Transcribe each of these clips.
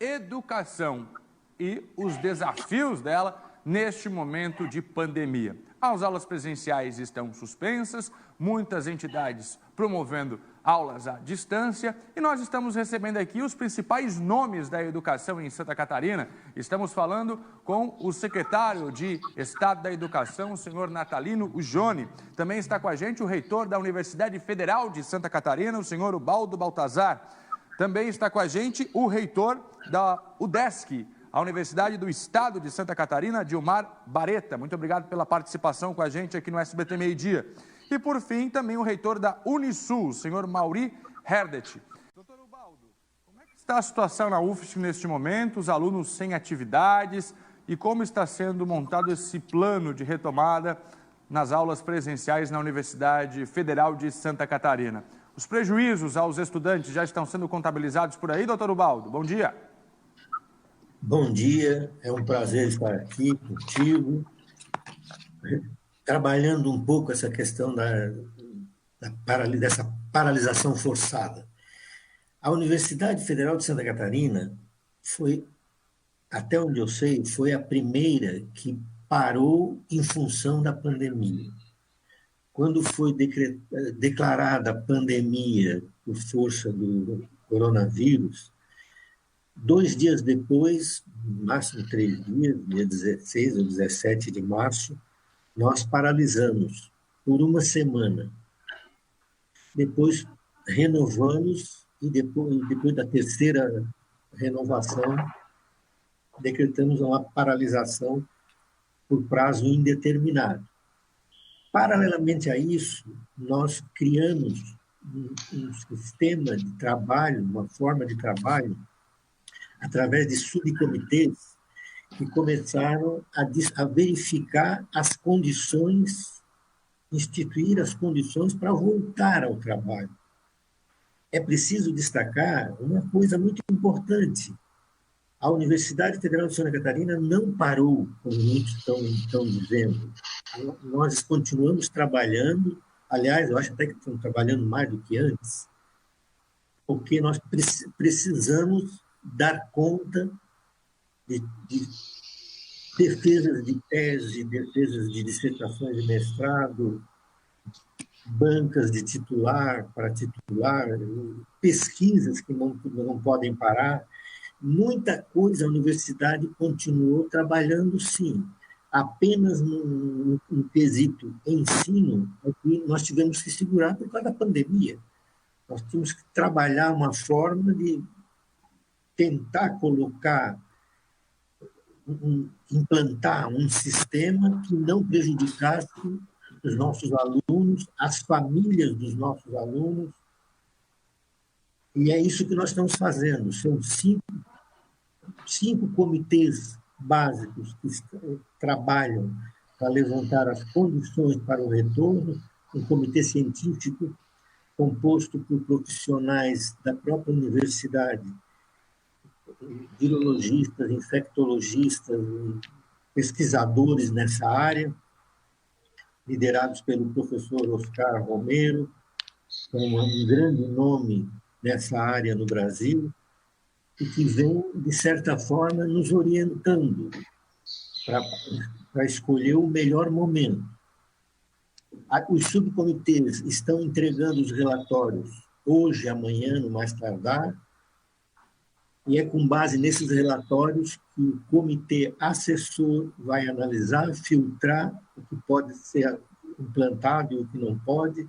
educação e os desafios dela neste momento de pandemia. As aulas presenciais estão suspensas, muitas entidades promovendo aulas à distância e nós estamos recebendo aqui os principais nomes da educação em Santa Catarina. Estamos falando com o secretário de Estado da Educação, o senhor Natalino Ujoni. Também está com a gente o reitor da Universidade Federal de Santa Catarina, o senhor Ubaldo Baltazar. Também está com a gente o reitor da UDESC, a Universidade do Estado de Santa Catarina, Dilmar Bareta. Muito obrigado pela participação com a gente aqui no SBT Meio Dia. E, por fim, também o reitor da Unisul, o senhor Mauri Herdet. Doutor Ubaldo, como é que está a situação na UFSC neste momento, os alunos sem atividades e como está sendo montado esse plano de retomada nas aulas presenciais na Universidade Federal de Santa Catarina? Os prejuízos aos estudantes já estão sendo contabilizados por aí, doutor Ubaldo? Bom dia. Bom dia, é um prazer estar aqui contigo, trabalhando um pouco essa questão dessa paralisação forçada. A Universidade Federal de Santa Catarina foi, até onde eu sei, foi a primeira que parou em função da pandemia. Quando foi declarada a pandemia por força do coronavírus, 2 dias depois, no máximo 3 dias, dia 16 ou 17 de março, nós paralisamos por 1 semana. Depois renovamos e depois da terceira renovação, decretamos uma paralisação por prazo indeterminado. Paralelamente a isso, nós criamos um sistema de trabalho, uma forma de trabalho, através de subcomitês que começaram a verificar as condições, instituir as condições para voltar ao trabalho. É preciso destacar uma coisa muito importante. A Universidade Federal de Santa Catarina não parou, como muitos estão dizendo. Nós continuamos trabalhando, aliás, eu acho até que estamos trabalhando mais do que antes, porque nós precisamos dar conta de defesas de tese, defesas de dissertações de mestrado, bancas de titular para titular, pesquisas que não podem parar. Muita coisa a universidade continuou trabalhando, sim. Apenas no quesito ensino, nós tivemos que segurar por causa da pandemia. Nós tínhamos que trabalhar uma forma de tentar implantar um sistema que não prejudicasse os nossos alunos, as famílias dos nossos alunos. E é isso que nós estamos fazendo. São cinco comitês básicos que trabalham para levantar as condições para o retorno, um comitê científico composto por profissionais da própria universidade, virologistas, infectologistas, pesquisadores nessa área, liderados pelo professor Oscar Romero, um grande nome nessa área no Brasil, e que vem, de certa forma, nos orientando para escolher o melhor momento. Os subcomitês estão entregando os relatórios hoje, amanhã, no mais tardar, e é com base nesses relatórios que o comitê assessor vai analisar, filtrar o que pode ser implantado e o que não pode,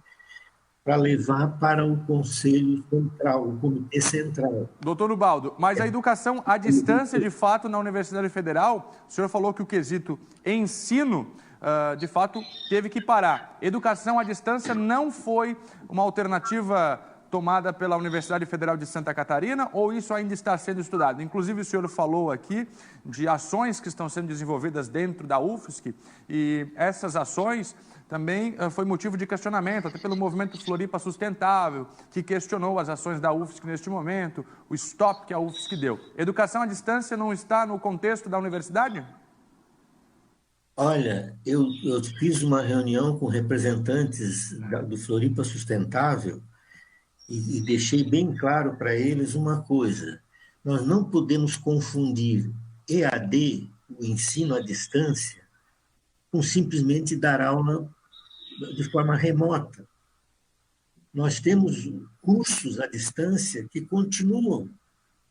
para levar para o Conselho Central, o Comitê Central. Doutor Ubaldo, mas a educação à distância, de fato, na Universidade Federal, o senhor falou que o quesito ensino, de fato, teve que parar. Educação à distância não foi uma alternativa tomada pela Universidade Federal de Santa Catarina, ou isso ainda está sendo estudado? Inclusive, o senhor falou aqui de ações que estão sendo desenvolvidas dentro da UFSC, e essas ações também foi motivo de questionamento, até pelo movimento Floripa Sustentável, que questionou as ações da UFSC neste momento, o stop que a UFSC deu. Educação à distância não está no contexto da universidade? Olha, eu fiz uma reunião com representantes do Floripa Sustentável e deixei bem claro para eles uma coisa. Nós não podemos confundir EAD, o ensino à distância, com simplesmente dar aula de forma remota. Nós temos cursos à distância que continuam,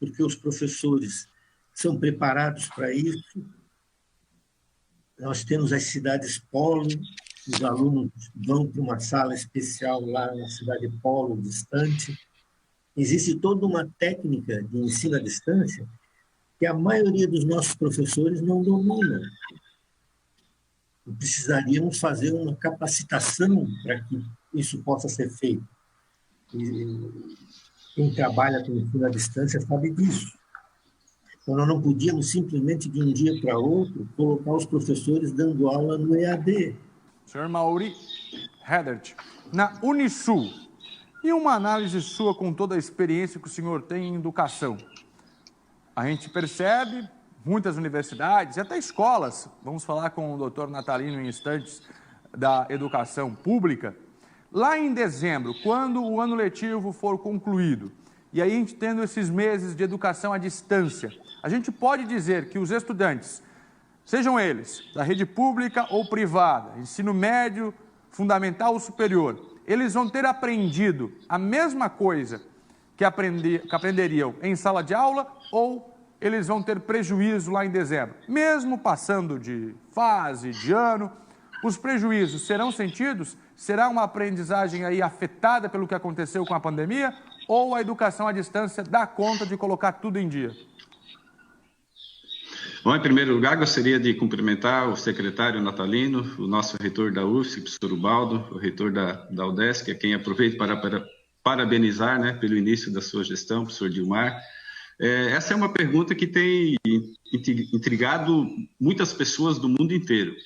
porque os professores são preparados para isso. Nós temos as cidades polo, os alunos vão para uma sala especial lá na cidade polo, distante. Existe toda uma técnica de ensino à distância que a maioria dos nossos professores não domina. Precisaríamos fazer uma capacitação para que isso possa ser feito. E quem trabalha com ensino à distância sabe disso. Então, nós não podíamos simplesmente, de um dia para outro, colocar os professores dando aula no EAD. Senhor Mauri Hedert, na Unisul, e uma análise sua com toda a experiência que o senhor tem em educação. A gente percebe muitas universidades e até escolas, vamos falar com o doutor Natalino em instantes, da educação pública, lá em dezembro, quando o ano letivo for concluído, e aí a gente tendo esses meses de educação à distância, a gente pode dizer que os estudantes, sejam eles da rede pública ou privada, ensino médio, fundamental ou superior, eles vão ter aprendido a mesma coisa que aprenderiam em sala de aula, ou eles vão ter prejuízo lá em dezembro? Mesmo passando de fase, de ano, os prejuízos serão sentidos? Será uma aprendizagem aí afetada pelo que aconteceu com a pandemia? Ou a educação à distância dá conta de colocar tudo em dia? Bom, em primeiro lugar, gostaria de cumprimentar o secretário Natalino, o nosso reitor da UFSC, o professor Ubaldo, o reitor da UDESC, a quem aproveito para parabenizar, né, pelo início da sua gestão, professor Dilmar. Essa é uma pergunta que tem intrigado muitas pessoas do mundo inteiro.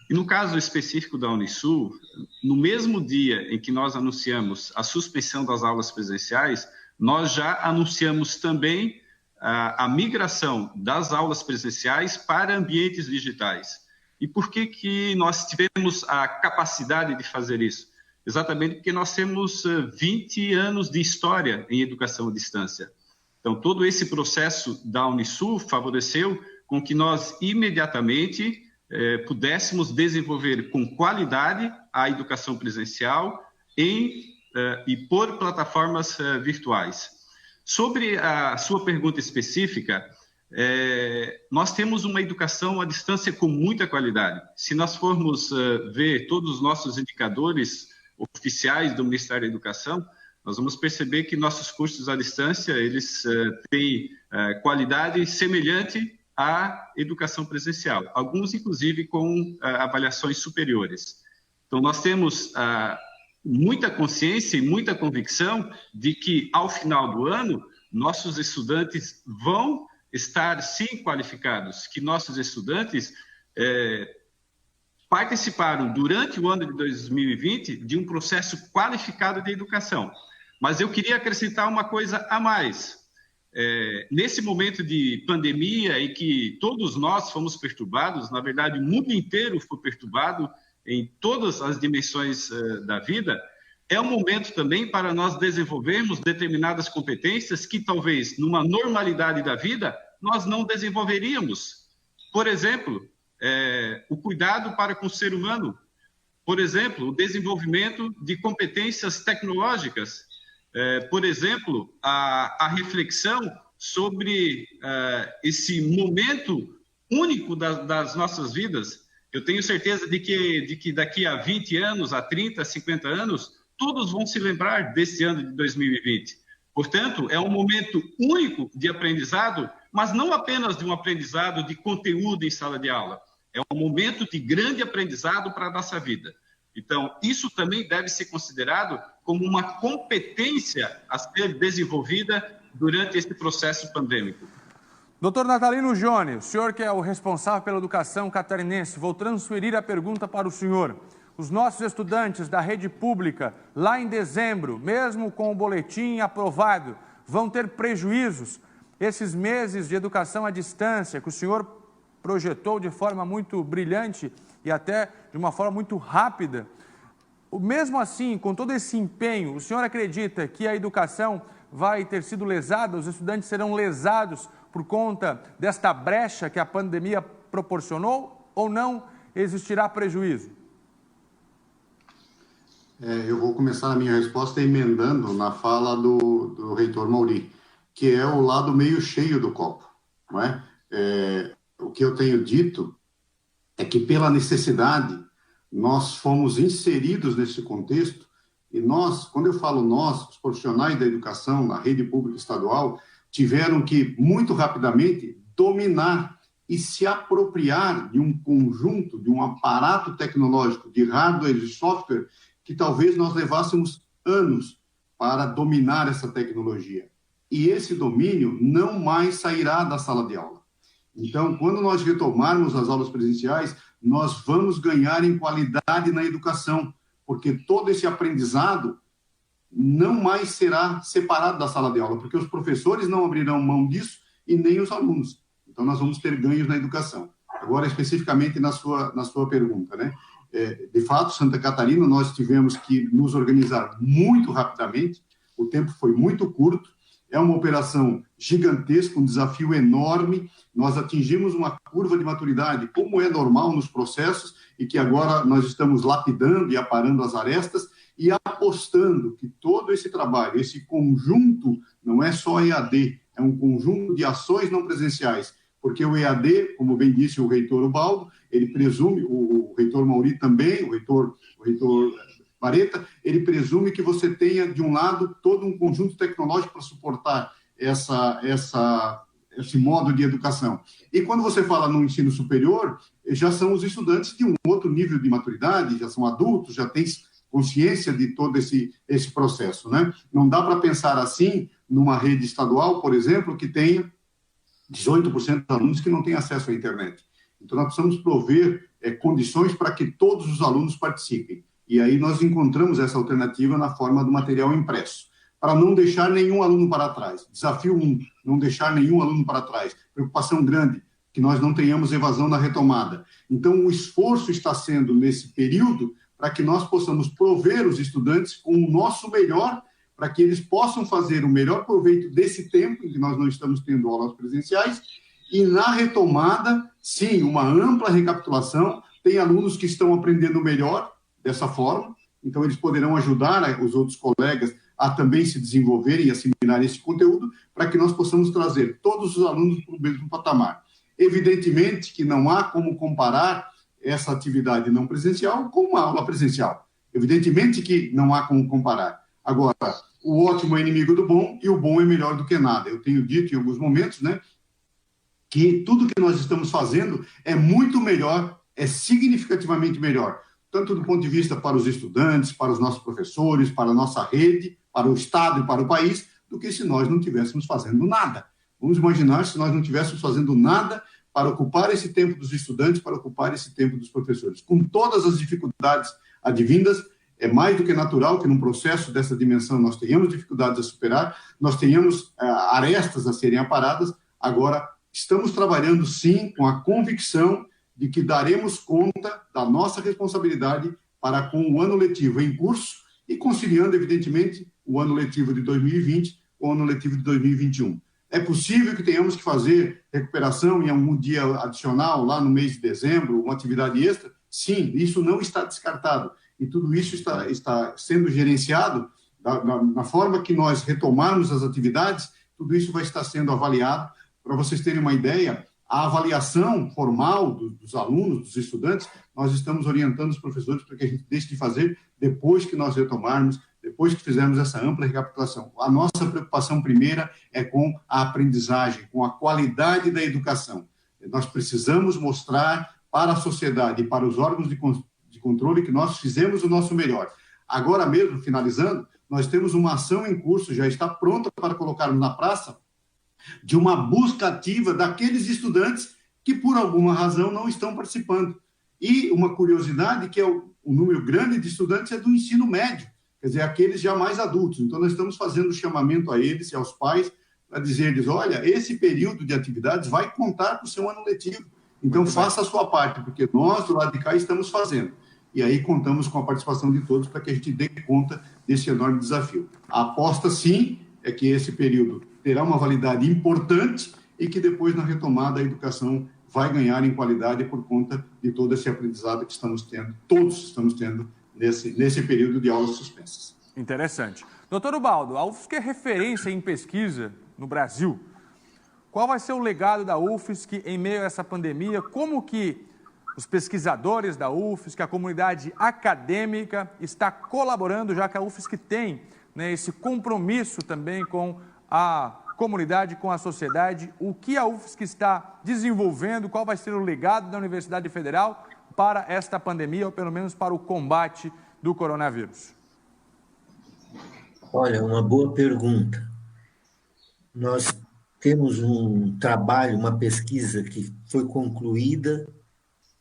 E no caso específico da Unisul, no mesmo dia em que nós anunciamos a suspensão das aulas presenciais, nós já anunciamos também a migração das aulas presenciais para ambientes digitais. E por que nós tivemos a capacidade de fazer isso? Exatamente porque nós temos 20 anos de história em educação à distância. Então, todo esse processo da Unisul favoreceu com que nós imediatamente pudéssemos desenvolver com qualidade a educação presencial e por plataformas virtuais. Sobre a sua pergunta específica, nós temos uma educação à distância com muita qualidade. Se nós formos ver todos os nossos indicadores oficiais do Ministério da Educação, nós vamos perceber que nossos cursos à distância, eles têm qualidade semelhante à educação presencial, alguns inclusive com avaliações superiores. Então, nós temos muita consciência e muita convicção de que, ao final do ano, nossos estudantes vão estar, sim, qualificados, que nossos estudantes participaram, durante o ano de 2020, de um processo qualificado de educação. Mas eu queria acrescentar uma coisa a mais. Nesse momento de pandemia em que todos nós fomos perturbados, na verdade, o mundo inteiro foi perturbado, em todas as dimensões da vida, é um momento também para nós desenvolvermos determinadas competências que talvez numa normalidade da vida nós não desenvolveríamos. Por exemplo, o cuidado para com o ser humano. Por exemplo, o desenvolvimento de competências tecnológicas. Por exemplo, a reflexão sobre esse momento único das nossas vidas. Eu tenho certeza de que daqui a 20 anos, a 30, 50 anos, todos vão se lembrar desse ano de 2020. Portanto, é um momento único de aprendizado, mas não apenas de um aprendizado de conteúdo em sala de aula. É um momento de grande aprendizado para a nossa vida. Então, isso também deve ser considerado como uma competência a ser desenvolvida durante esse processo pandêmico. Doutor Natalino Jone, o senhor que é o responsável pela educação catarinense, vou transferir a pergunta para o senhor. Os nossos estudantes da rede pública, lá em dezembro, mesmo com o boletim aprovado, vão ter prejuízos. Esses meses de educação à distância que o senhor projetou de forma muito brilhante e até de uma forma muito rápida, mesmo assim, com todo esse empenho, o senhor acredita que a educação vai ter sido lesada, os estudantes serão lesados por conta desta brecha que a pandemia proporcionou, ou não existirá prejuízo? Eu vou começar a minha resposta emendando na fala do reitor Mauri, que é o lado meio cheio do copo, não é? O que eu tenho dito é que, pela necessidade, nós fomos inseridos nesse contexto, e nós, quando eu falo nós, os profissionais da educação na rede pública estadual, tiveram que, muito rapidamente, dominar e se apropriar de um conjunto, de um aparato tecnológico, de hardware e software, que talvez nós levássemos anos para dominar essa tecnologia. E esse domínio não mais sairá da sala de aula. Então, quando nós retomarmos as aulas presenciais, nós vamos ganhar em qualidade na educação, porque todo esse aprendizado não mais será separado da sala de aula, porque os professores não abrirão mão disso e nem os alunos. Então, nós vamos ter ganhos na educação. Agora, especificamente na sua pergunta, né? De fato, Santa Catarina, nós tivemos que nos organizar muito rapidamente, o tempo foi muito curto, é uma operação gigantesca, um desafio enorme, nós atingimos uma curva de maturidade, como é normal nos processos, e que agora nós estamos lapidando e aparando as arestas, e apostando que todo esse trabalho, esse conjunto, não é só EAD, é um conjunto de ações não presenciais, porque o EAD, como bem disse o reitor Ubaldo, ele presume, o reitor Mauri também, o reitor Vareta, ele presume que você tenha, de um lado, todo um conjunto tecnológico para suportar esse modo de educação. E quando você fala no ensino superior, já são os estudantes de um outro nível de maturidade, já são adultos, já têm consciência de todo esse processo, né? Não dá para pensar assim numa rede estadual, por exemplo, que tenha 18% dos alunos que não têm acesso à internet. Então, nós precisamos prover condições para que todos os alunos participem. E aí nós encontramos essa alternativa na forma do material impresso, para não deixar nenhum aluno para trás. Desafio 1, não deixar nenhum aluno para trás. Preocupação grande, que nós não tenhamos evasão na retomada. Então, o esforço está sendo, nesse período, para que nós possamos prover os estudantes com o nosso melhor, para que eles possam fazer o melhor proveito desse tempo em que nós não estamos tendo aulas presenciais, e na retomada, sim, uma ampla recapitulação, tem alunos que estão aprendendo melhor dessa forma, então eles poderão ajudar os outros colegas a também se desenvolverem e assimilar esse conteúdo, para que nós possamos trazer todos os alunos para o mesmo patamar. Evidentemente que não há como comparar essa atividade não presencial com uma aula presencial. Evidentemente que não há como comparar. Agora, o ótimo é inimigo do bom e o bom é melhor do que nada. Eu tenho dito em alguns momentos, né, que tudo que nós estamos fazendo é muito melhor, é significativamente melhor, tanto do ponto de vista para os estudantes, para os nossos professores, para a nossa rede, para o Estado e para o país, do que se nós não estivéssemos fazendo nada. Vamos imaginar se nós não estivéssemos fazendo nada para ocupar esse tempo dos estudantes, para ocupar esse tempo dos professores. Com todas as dificuldades advindas, é mais do que natural que num processo dessa dimensão nós tenhamos dificuldades a superar, nós tenhamos arestas a serem aparadas. Agora, estamos trabalhando, sim, com a convicção de que daremos conta da nossa responsabilidade para com o ano letivo em curso e conciliando, evidentemente, o ano letivo de 2020 com o ano letivo de 2021. É possível que tenhamos que fazer recuperação em algum dia adicional, lá no mês de dezembro, uma atividade extra? Sim, isso não está descartado. E tudo isso está sendo gerenciado na forma que nós retomarmos as atividades, tudo isso vai estar sendo avaliado. Para vocês terem uma ideia, a avaliação formal dos alunos, dos estudantes, nós estamos orientando os professores para que a gente deixe de fazer depois que nós retomarmos, depois que fizermos essa ampla recapitulação. A nossa preocupação primeira é com a aprendizagem, com a qualidade da educação. Nós precisamos mostrar para a sociedade e para os órgãos de controle que nós fizemos o nosso melhor. Agora mesmo, finalizando, nós temos uma ação em curso, já está pronta para colocarmos na praça, de uma busca ativa daqueles estudantes que, por alguma razão, não estão participando. E uma curiosidade que é o número grande de estudantes é do ensino médio, quer dizer, aqueles já mais adultos. Então, nós estamos fazendo o chamamento a eles e aos pais para dizer-lhes, olha, esse período de atividades vai contar para o seu ano letivo. Então, faça a sua parte, porque nós, do lado de cá, estamos fazendo. E aí contamos com a participação de todos para que a gente dê conta desse enorme desafio. A aposta, sim, é que esse período terá uma validade importante e que depois, na retomada, a educação vai ganhar em qualidade por conta de todo esse aprendizado que estamos tendo, todos estamos tendo nesse período de aulas suspensas. Interessante. Doutor Ubaldo, a UFSC é referência em pesquisa no Brasil. Qual vai ser o legado da UFSC em meio a essa pandemia? Como que os pesquisadores da UFSC, a comunidade acadêmica está colaborando, já que a UFSC tem, né, esse compromisso também com a comunidade, com a sociedade? O que a UFSC está desenvolvendo? Qual vai ser o legado da Universidade Federal para esta pandemia, ou pelo menos para o combate do coronavírus? Olha, uma boa pergunta. Nós temos um trabalho, uma pesquisa que foi concluída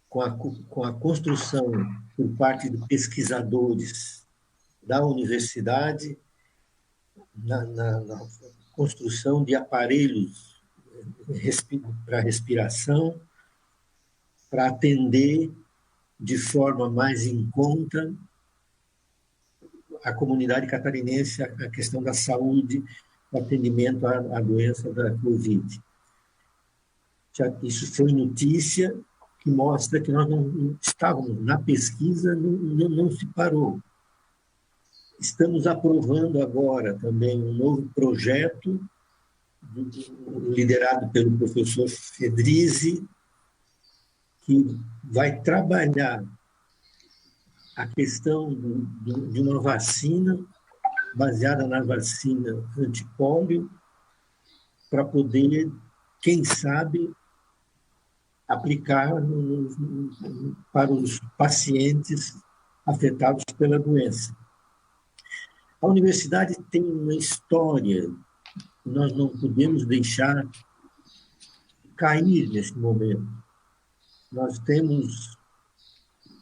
com a construção por parte de pesquisadores da universidade na construção de aparelhos para respiração, para atender de forma mais em conta a comunidade catarinense, a questão da saúde, o atendimento à doença da Covid. Isso foi notícia que mostra que nós não estávamos na pesquisa, não se parou. Estamos aprovando agora também um novo projeto, liderado pelo professor Fedrizzi, que vai trabalhar a questão de uma vacina baseada na vacina antipólio, para poder, quem sabe, aplicar para os pacientes afetados pela doença. A universidade tem uma história, nós não podemos deixar cair nesse momento. Nós temos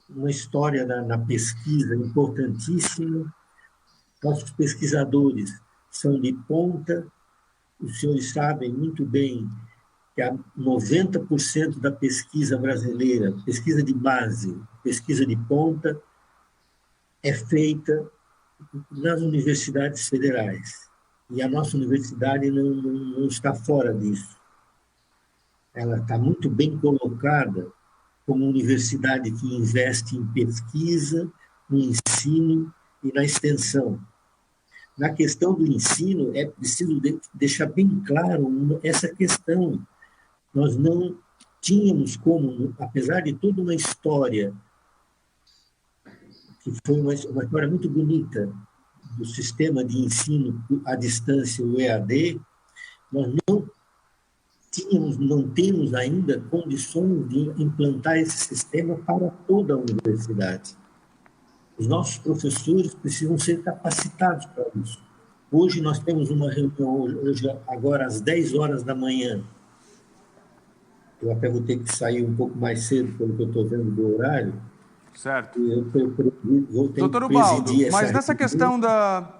uma história na pesquisa importantíssima. Nossos pesquisadores são de ponta. Os senhores sabem muito bem que 90% da pesquisa brasileira, pesquisa de base, pesquisa de ponta, é feita nas universidades federais. E a nossa universidade não está fora disso. Ela está muito bem colocada como universidade que investe em pesquisa, no ensino e na extensão. Na questão do ensino, é preciso deixar bem claro essa questão. Nós não tínhamos como, apesar de toda uma história, que foi uma história muito bonita, do sistema de ensino à distância, o EAD, nós não temos ainda condições de implantar esse sistema para toda a universidade. Os nossos professores precisam ser capacitados para isso. Hoje nós temos uma reunião, agora às 10 horas da manhã. Eu até vou ter que sair um pouco mais cedo, pelo que eu estou vendo do horário. Certo. Doutor Ubaldo, mas nessa questão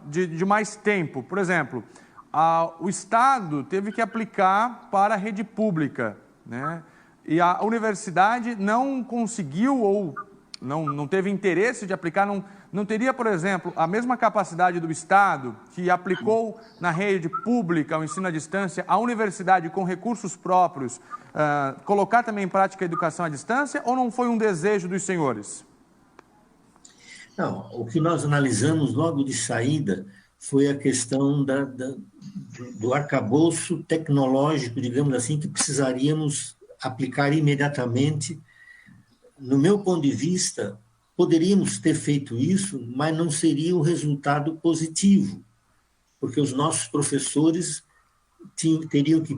de mais tempo, por exemplo, o Estado teve que aplicar para a rede pública, né? E a universidade não conseguiu ou não teve interesse de aplicar, não teria, por exemplo, a mesma capacidade do Estado, que aplicou na rede pública o ensino à distância, a universidade com recursos próprios, colocar também em prática a educação à distância, ou não foi um desejo dos senhores? Não, o que nós analisamos logo de saída foi a questão do arcabouço tecnológico, digamos assim, que precisaríamos aplicar imediatamente. No meu ponto de vista, poderíamos ter feito isso, mas não seria um resultado positivo, porque os nossos professores teriam que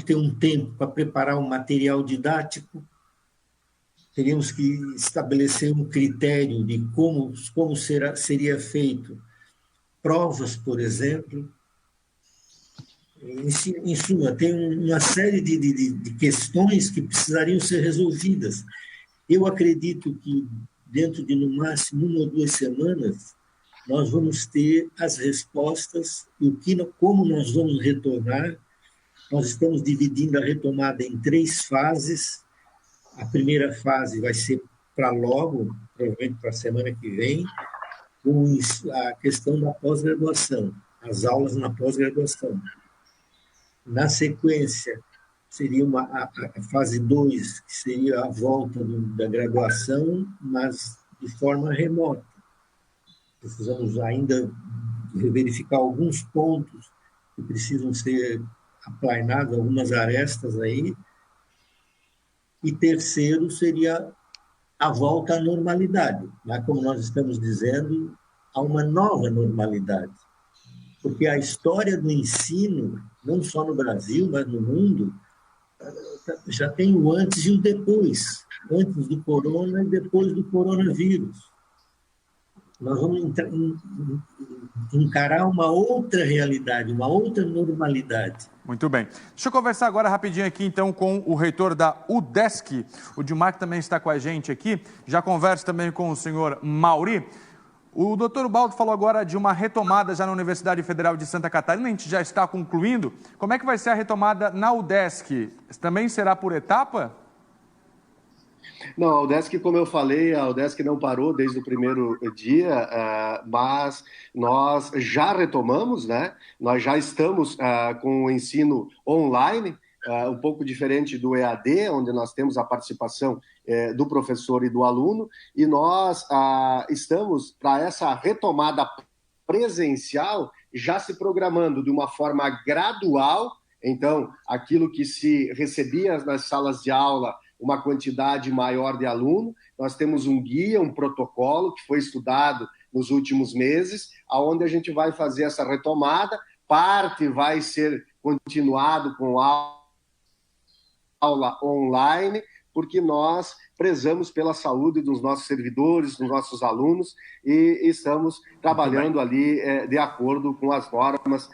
ter um tempo para preparar um material didático, teríamos que estabelecer um critério de como seria feito provas, por exemplo. Em suma, tem uma série de questões que precisariam ser resolvidas. Eu acredito que dentro de, no máximo, 1 ou 2 semanas, nós vamos ter as respostas e como nós vamos retornar. Nós estamos dividindo a retomada em 3 fases. A primeira fase vai ser para logo, provavelmente para a semana que vem, com a questão da pós-graduação. as aulas na pós-graduação. Na sequência, seria a fase 2, que seria a volta da graduação, mas de forma remota. Precisamos ainda verificar alguns pontos que precisam ser aplainados, algumas arestas aí. E terceiro seria a volta à normalidade, né? Como nós estamos dizendo, a uma nova normalidade. Porque a história do ensino, não só no Brasil, mas no mundo, já tem o antes e o depois. Antes do corona e depois do coronavírus. Nós vamos encarar uma outra realidade, uma outra normalidade. Muito bem. Deixa eu conversar agora rapidinho aqui, então, com o reitor da UDESC. O Dilmar também está com a gente aqui. Já converso também com o senhor Mauri. O doutor Ubaldo falou agora de uma retomada já na Universidade Federal de Santa Catarina. A gente já está concluindo. Como é que vai ser a retomada na UDESC? Também será por etapa? Não, a UDESC, como eu falei, a UDESC não parou desde o primeiro dia, mas nós já retomamos, né? Nós já estamos com o ensino online, um pouco diferente do EAD, onde nós temos a participação do professor e do aluno, e nós estamos para essa retomada presencial já se programando de uma forma gradual. Então, aquilo que se recebia nas salas de aula, uma quantidade maior de aluno, nós temos um guia, um protocolo que foi estudado nos últimos meses, aonde a gente vai fazer essa retomada, parte vai ser continuado com aula online, porque nós prezamos pela saúde dos nossos servidores, dos nossos alunos, e estamos trabalhando ali de acordo com as normas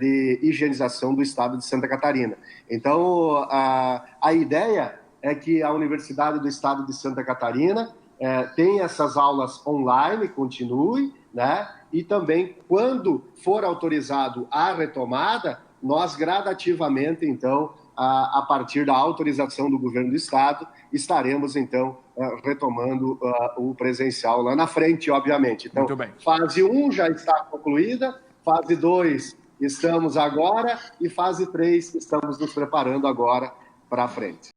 de higienização do Estado de Santa Catarina. Então, a ideia é que a Universidade do Estado de Santa Catarina tenha essas aulas online, continue, né? E também, quando for autorizado a retomada, nós gradativamente, então, a partir da autorização do governo do Estado, estaremos, então, retomando o presencial lá na frente, obviamente. Então, muito bem. Fase 1 já está concluída, fase 2 estamos agora, e fase 3 estamos nos preparando agora para a frente.